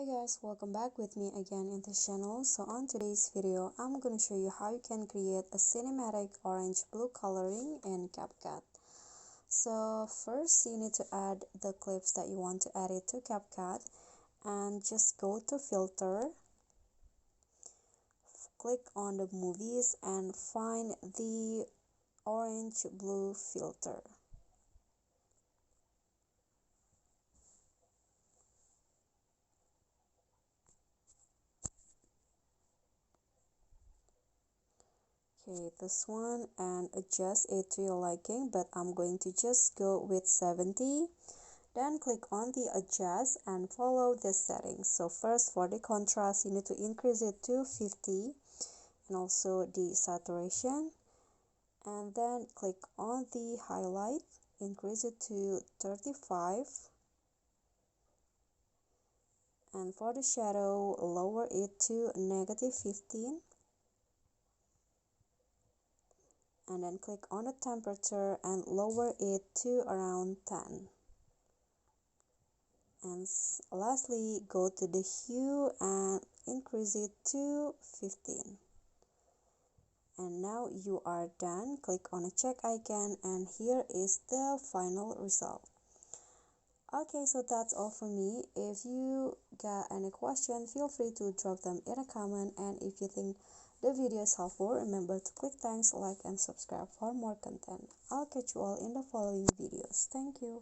Hi guys, welcome back with me again in the channel. So on today's video, I'm going to show you how you can create a cinematic orange blue coloring in Capcut. So first you need to add the clips that you want to add it to Capcut, and just go to filter, click on the movies and find the orange blue filter. Okay, this one, and adjust it to your liking, but I'm going to just go with 70. Then click on the adjust and follow the settings. So first, for the contrast, you need to increase it to 50, and also the saturation, and then click on the highlight, increase it to 35, and for the shadow, lower it to -15, and then click on the temperature and lower it to around 10. And lastly, go to the hue and increase it to 15. And now you are done. Click on a check icon, and here is the final result. Okay, so that's all for me. If you got any question, feel free to drop them in a comment, and if you think the video is helpful, remember to click thanks, like and subscribe for more content. I'll catch you all in the following videos. Thank you.